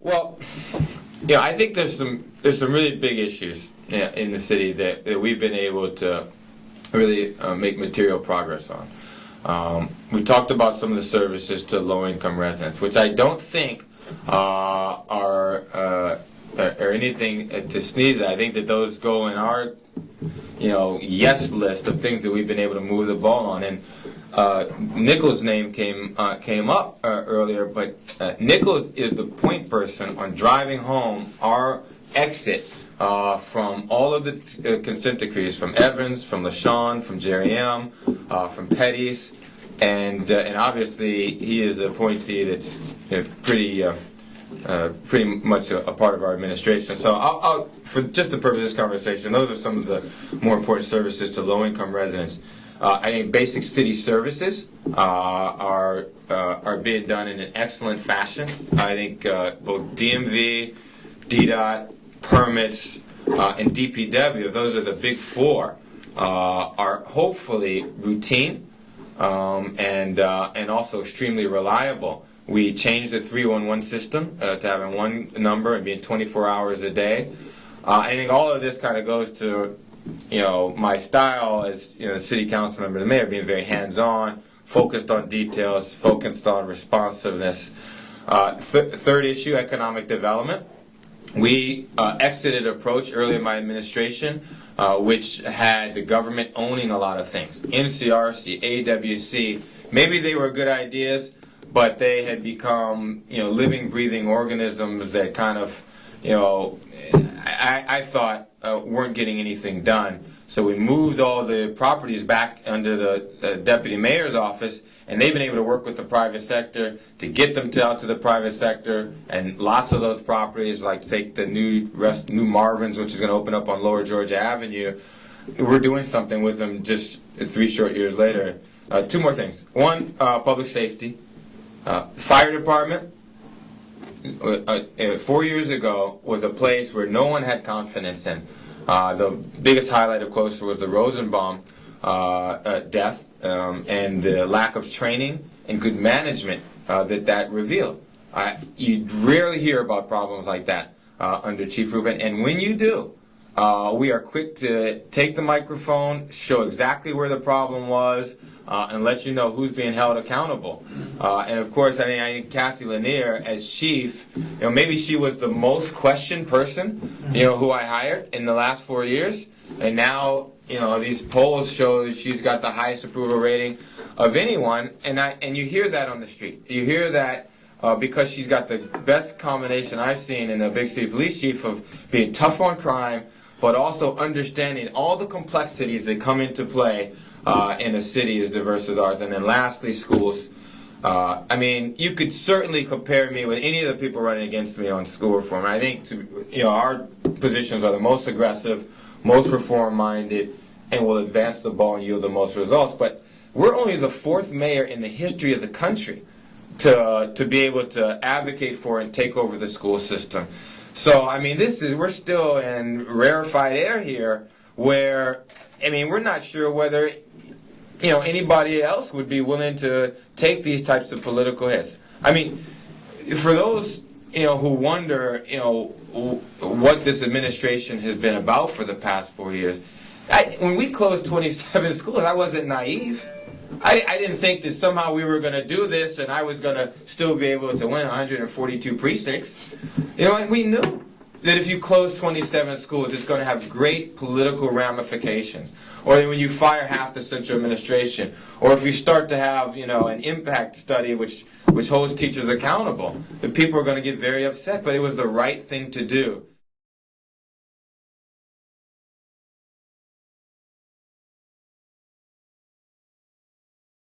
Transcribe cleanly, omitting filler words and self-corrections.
Well, I think there's some really big issues in the city that we've been able to really make material progress on. We talked about some of the services to low-income residents, which I don't think are anything to sneeze at. I think that those go in our yes list of things that we've been able to move the ball on. And Nichols' name came up earlier, but Nichols is the point person on driving home our exit from all of the consent decrees, from Evans, from LaShawn, from Jerry M., from Petty's, and obviously he is an appointee that's pretty much a part of our administration. So I'll, for just the purpose of this conversation, those are some of the more important services to low-income residents. I think basic city services are being done in an excellent fashion. I think both DMV, DDOT, permits, and DPW, those are the big four, are hopefully routine and also extremely reliable. We changed the 311 system to having one number and being 24 hours a day. I think all of this kind of goes to my style as city council member, the mayor, being very hands-on, focused on details, focused on responsiveness. Third issue, economic development. We exited an approach early in my administration, which had the government owning a lot of things. NCRC, AWC, maybe they were good ideas, but they had become living, breathing organisms that kind of I thought weren't getting anything done. So we moved all the properties back under the deputy mayor's office, and they've been able to work with the private sector to get them out to the private sector. And lots of those properties, like take the new Marvin's, which is going to open up on Lower Georgia Avenue, we're doing something with them just 3 short years later. Two more things. One, public safety. Fire department. 4 years ago was a place where no one had confidence in. The biggest highlight, of course, was the Rosenbaum death and the lack of training and good management that revealed. You rarely hear about problems like that under Chief Rubin, and when you do, we are quick to take the microphone, show exactly where the problem was, and let you know who's being held accountable. And of course, I think Kathy Lanier, as chief, maybe she was the most questioned person, who I hired in the last 4 years. And now, these polls show that she's got the highest approval rating of anyone. And you hear that on the street. You hear that because she's got the best combination I've seen in a big city police chief of being tough on crime, but also understanding all the complexities that come into play in a city as diverse as ours. And then lastly, schools. You could certainly compare me with any of the people running against me on school reform. I think our positions are the most aggressive, most reform-minded, and will advance the ball and yield the most results. But we're only the 4th mayor in the history of the country to be able to advocate for and take over the school system. So, we're still in rarefied air here where, we're not sure whether anybody else would be willing to take these types of political hits. For those, who wonder, what this administration has been about for the past 4 years, when we closed 27 schools, I wasn't naive. I didn't think that somehow we were going to do this and I was going to still be able to win 142 precincts. We knew that if you close 27 schools, it's going to have great political ramifications. Or when you fire half the central administration, or if you start to have, an impact study which holds teachers accountable, the people are going to get very upset. But it was the right thing to do.